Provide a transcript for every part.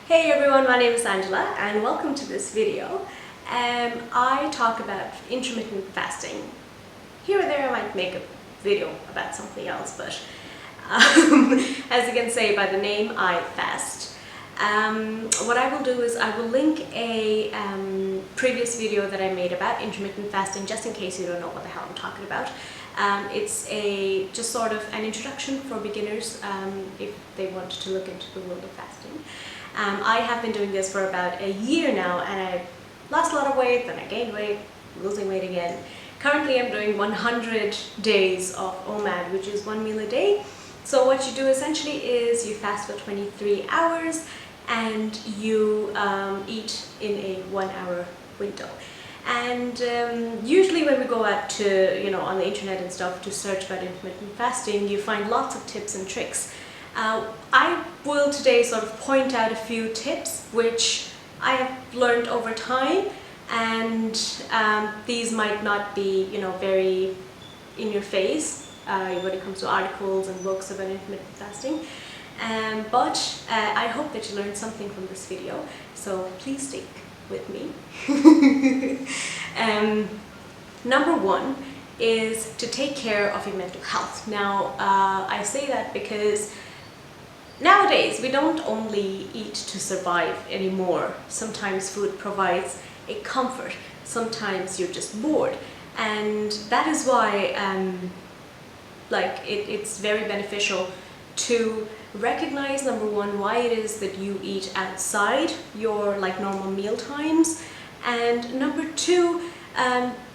Hey everyone, my name is Angela and welcome to this video. I talk about intermittent fasting. Here or there I might make a video about something else, but as you can say by the name, I fast. What I will do is I will link a previous video that I made about intermittent fasting, just in case you don't know what the hell I'm talking about. It's just sort of an introduction for beginners if they want to look into the world of fasting. I have been doing this for about a year now, and I lost a lot of weight, then I gained weight, losing weight again. Currently I'm doing 100 days of OMAD, which is 1 meal a day. So what you do essentially is you fast for 23 hours and you eat in a 1 hour window. And usually when we go out to, on the internet and stuff to search about intermittent fasting, you find lots of tips and tricks. I will today sort of point out a few tips which I have learned over time, and these might not be, very in your face when it comes to articles and books about intermittent fasting. But I hope that you learned something from this video, so please stick with me. Number one is to take care of your mental health. Now, I say that because nowadays we don't only eat to survive anymore. Sometimes food provides a comfort, sometimes you're just bored, and that is why it's very beneficial to recognize, number one, why it is that you eat outside your normal meal times, and number two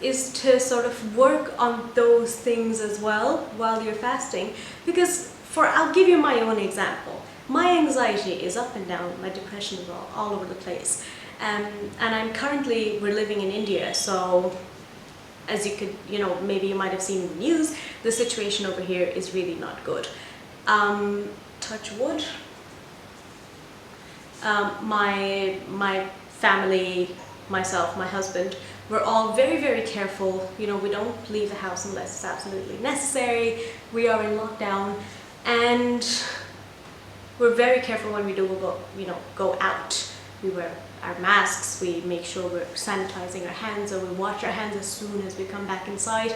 is to sort of work on those things as well while you're fasting. Because I'll give you my own example. My anxiety is up and down, my depression is all over the place, and we're living in India, so as you could, maybe you might have seen in the news, the situation over here is really not good. Touch wood. My family, myself, my husband, we're all very, very careful. We don't leave the house unless it's absolutely necessary. We are in lockdown, and we're very careful when we do go out. We wear our masks, we make sure we're sanitizing our hands, or we wash our hands as soon as we come back inside.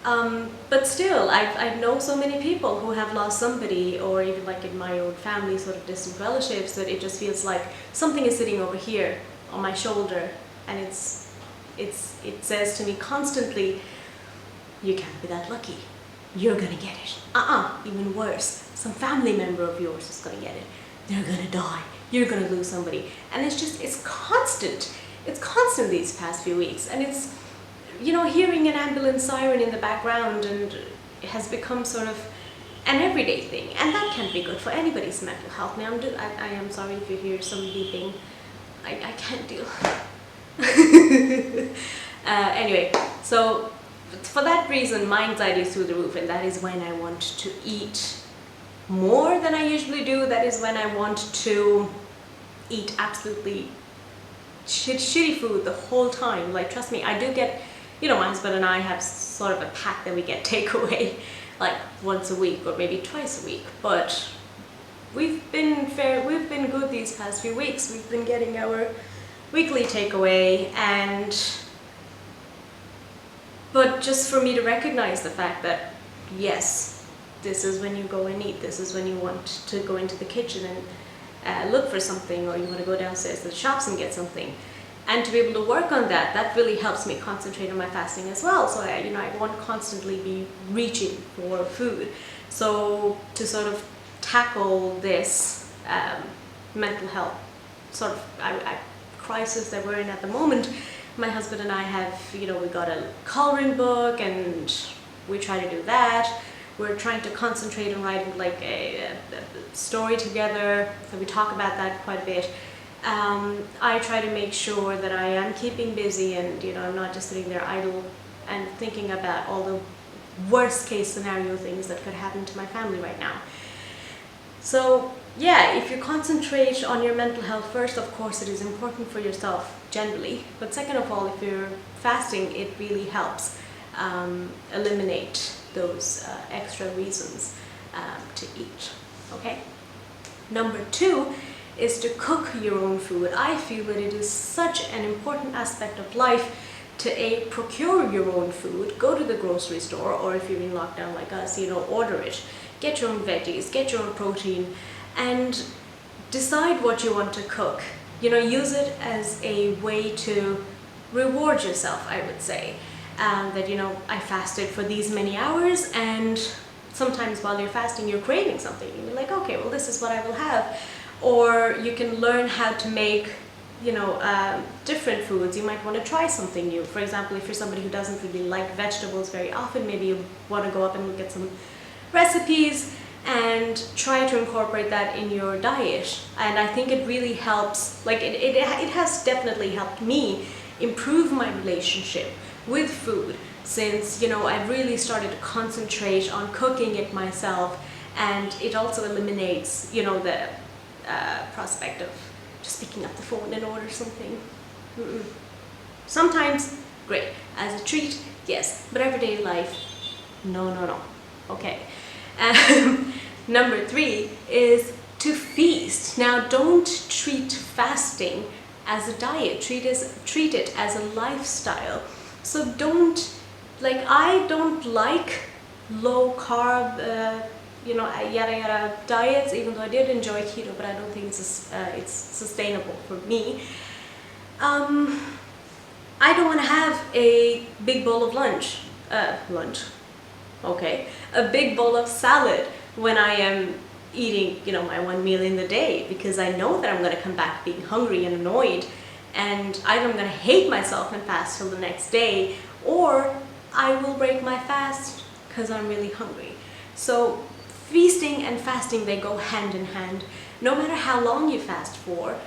But still, I know so many people who have lost somebody, or even in my own family, sort of distant relatives, that it just feels like something is sitting over here on my shoulder, and it says to me constantly, you can't be that lucky. You're gonna get it. Even worse. Some family member of yours is gonna get it. They're gonna die. You're gonna lose somebody. And it's constant. It's constant these past few weeks. And it's, hearing an ambulance siren in the background, and it has become sort of an everyday thing. And that can't be good for anybody's mental health. Now, I am sorry if you hear some beeping. I can't deal. Anyway, so for that reason, my anxiety is through the roof, and that is when I want to eat more than I usually do. That is when I want to eat absolutely shitty food the whole time. Trust me, I do get, my husband and I have sort of a pack that we get takeaway once a week or maybe twice a week, but we've been good these past few weeks. We've been getting our weekly takeaway, but just for me to recognize the fact that, yes, this is when you go and eat, this is when you want to go into the kitchen and look for something, or you want to go downstairs to the shops and get something. And to be able to work on that really helps me concentrate on my fasting as well. So I won't constantly be reaching for food. So to sort of tackle this mental health sort of crisis that we're in at the moment, my husband and I have, we got a coloring book, and we try to do that. We're trying to concentrate on writing a story together, so we talk about that quite a bit. I try to make sure that I am keeping busy, and I'm not just sitting there idle and thinking about all the worst case scenario things that could happen to my family right now. So yeah, if you concentrate on your mental health first, of course it is important for yourself generally, but second of all, if you're fasting, it really helps eliminate those extra reasons to eat. Okay. Number two is to cook your own food. I feel that it is such an important aspect of life to procure your own food, go to the grocery store, or if you're in lockdown like us, order it. Get your own veggies, get your own protein, and decide what you want to cook. Use it as a way to reward yourself, I would say. That, I fasted for these many hours, and sometimes while you're fasting, you're craving something. And you're like, okay, well, this is what I will have. Or you can learn how to make, different foods. You might want to try something new. For example, if you're somebody who doesn't really like vegetables very often, maybe you want to go up and look at some recipes and try to incorporate that in your diet. And I think it really helps, like it has definitely helped me improve my relationship with food, since I've really started to concentrate on cooking it myself, and it also eliminates the prospect of just picking up the phone and order something. Sometimes great, as a treat, yes, but everyday life, no. Okay. Number 3 is to feast. Now, don't treat fasting as a diet, treat it as a lifestyle. So I don't like low carb, yada diets, even though I did enjoy keto, but I don't think it's sustainable for me. I don't want to have a big bowl of lunch, a big bowl of salad when I am eating, my one meal in the day, because I know that I'm going to come back being hungry and annoyed, and either I'm going to hate myself and fast till the next day, or I will break my fast because I'm really hungry. So feasting and fasting, they go hand in hand. No matter how long you fast for,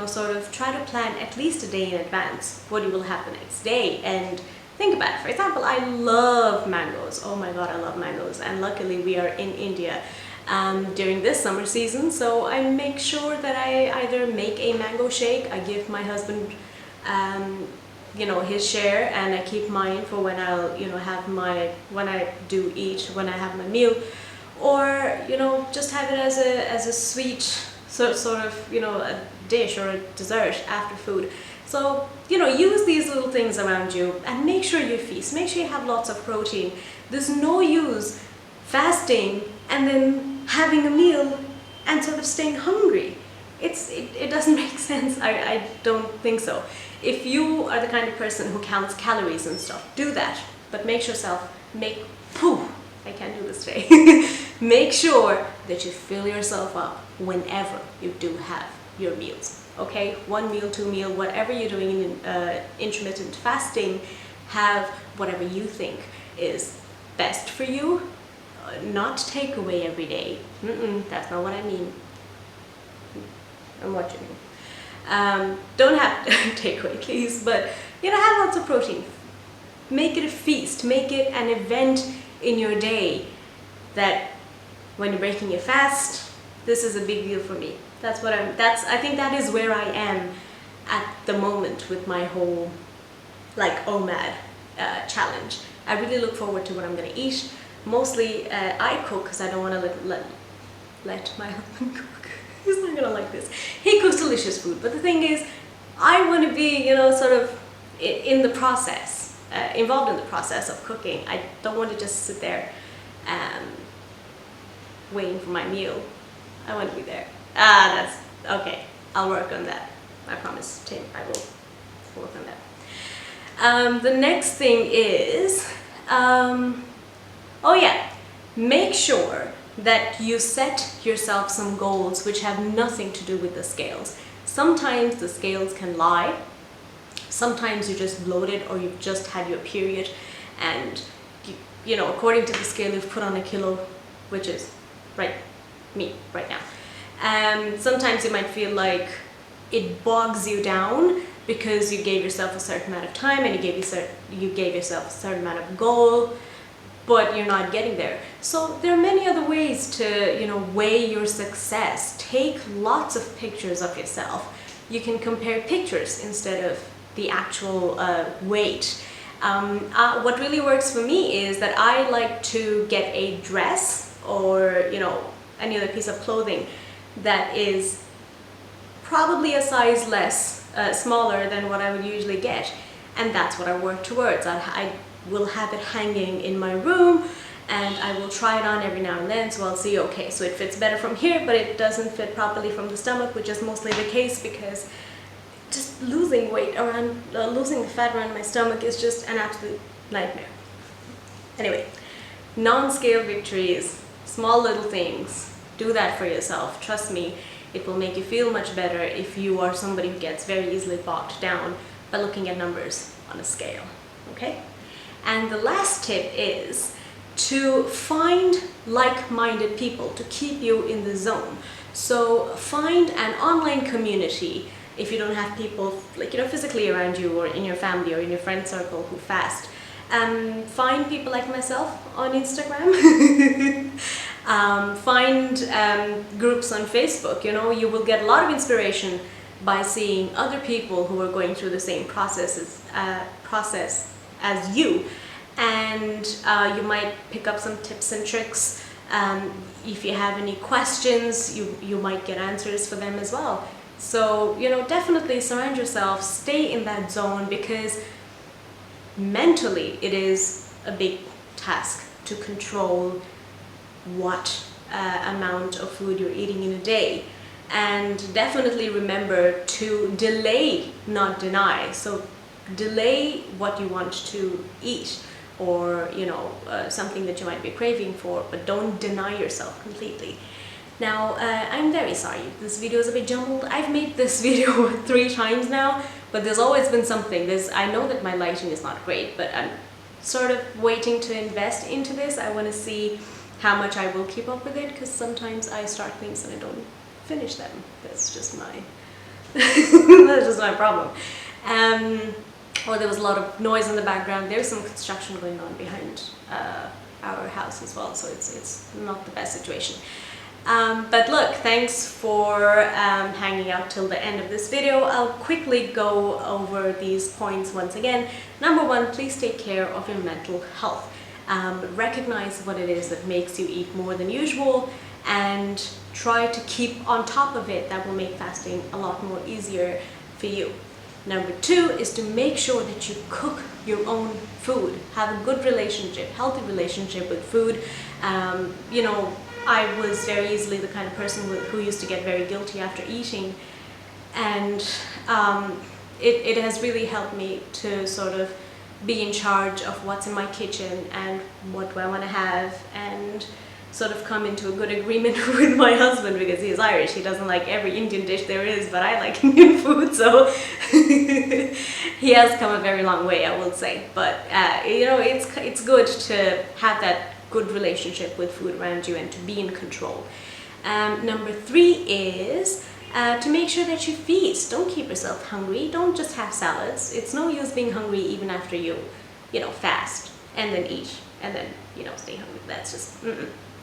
sort of try to plan at least a day in advance what you will have the next day, and think about it. For example, I love mangoes. Oh my god, I love mangoes. And luckily we are in India during this summer season, so I make sure that I either make a mango shake, I give my husband his share, and I keep mine for when I'll when I have my meal, or just have it as a sweet sort of a dish or a dessert after food. So use these little things around you and make sure you feast, make sure you have lots of protein. There's no use fasting and then having a meal and sort of staying hungry. It doesn't make sense. I don't think so. If you are the kind of person who counts calories and stuff, do that, but I can't do this today. Make sure that you fill yourself up whenever you do have your meals. Okay, 1 meal, 2 meal, whatever you're doing in intermittent fasting, have whatever you think is best for you. Not takeaway every day. That's not what I mean. And what you mean. Don't have takeaway, please, but have lots of protein. Make it a feast. Make it an event in your day that when you're breaking your fast, this is a big deal for me. I think that is where I am at the moment with my whole OMAD challenge. I really look forward to what I'm going to eat. Mostly I cook because I don't want to let my husband cook. He's not going to like this. He cooks delicious food, but the thing is, I want to be, sort of in the process, involved in the process of cooking. I don't want to just sit there waiting for my meal. I want to be there. That's okay. I'll work on that. I promise, Tim. I will work on that. The next thing is, make sure that you set yourself some goals which have nothing to do with the scales. Sometimes the scales can lie. Sometimes you're just bloated, or you've just had your period, and according to the scale, you've put on 1 kilo, which is me right now. Sometimes you might feel like it bogs you down because you gave yourself a certain amount of time and you gave yourself a certain amount of goal, but you're not getting there. So there are many other ways to weigh your success. Take lots of pictures of yourself. You can compare pictures instead of the actual weight. What really works for me is that I like to get a dress or any other piece of clothing that is probably a size smaller than what I would usually get, and that's what I work towards. I will have it hanging in my room, and I will try it on every now and then, so I'll see, okay, so it fits better from here, but it doesn't fit properly from the stomach, which is mostly the case because just losing weight around, losing the fat around my stomach is just an absolute nightmare. Anyway, non-scale victories, small little things, do that for yourself. Trust me, it will make you feel much better if you are somebody who gets very easily bogged down by looking at numbers on a scale, okay? And the last tip is to find like-minded people to keep you in the zone. So find an online community if you don't have people physically around you or in your family or in your friend circle who fast. Find people like myself on Instagram. Find groups on Facebook. You will get a lot of inspiration by seeing other people who are going through the same process as you, and you might pick up some tips and tricks. If you have any questions, you might get answers for them as well. So definitely surround yourself, stay in that zone, because mentally it is a big task to control what amount of food you're eating in a day. And definitely remember to delay, not deny. So delay what you want to eat, or something that you might be craving for, but don't deny yourself completely. Now, I'm very sorry, this video is a bit jumbled. I've made this video 3 times now, but there's always been something. I know that my lighting is not great, but I'm sort of waiting to invest into this. I want to see how much I will keep up with it, because sometimes I start things and I don't finish them. That's just my that's just my problem. Or there was a lot of noise in the background. There's some construction going on behind our house as well, so it's not the best situation. But look, thanks for hanging out till the end of this video. I'll quickly go over these points once again. Number 1, please take care of your mental health. Recognize what it is that makes you eat more than usual, and try to keep on top of it. That will make fasting a lot more easier for you. Number 2 is to make sure that you cook your own food. Have a good relationship, healthy relationship with food. I was very easily the kind of person who used to get very guilty after eating, and it has really helped me to sort of be in charge of what's in my kitchen and what do I want to have, and sort of come into a good agreement with my husband, because he's Irish. He doesn't like every Indian dish there is, but I like Indian food, so he has come a very long way, I will say. But it's good to have that good relationship with food around you and to be in control. Number 3 is to make sure that you feast. Don't keep yourself hungry. Don't just have salads. It's no use being hungry even after you fast and then eat and then stay hungry. That's just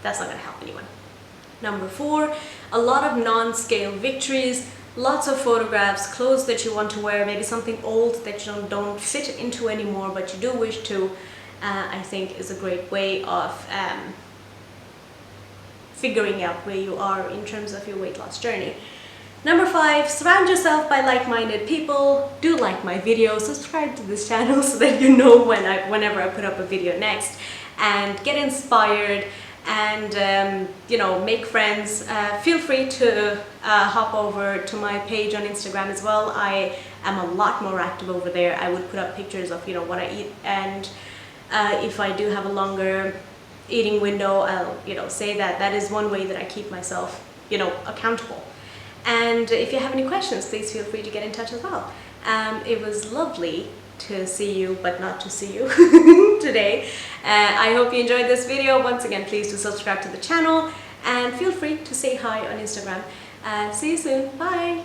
that's not going to help anyone. Number 4, a lot of non-scale victories. Lots of photographs, clothes that you want to wear, maybe something old that you don't fit into anymore but you do wish to. I think is a great way of figuring out where you are in terms of your weight loss journey. Number 5, surround yourself by like-minded people. Do like my video, subscribe to this channel so that you know whenever I put up a video next, and get inspired and make friends. Feel free to hop over to my page on Instagram as well. I am a lot more active over there. I would put up pictures of what I eat, and if I do have a longer eating window, I'll say that is one way that I keep myself accountable. And if you have any questions, please feel free to get in touch as well. It was lovely to see you, but not to see you today. I hope you enjoyed this video. Once again, please do subscribe to the channel and feel free to say hi on Instagram. See you soon. Bye!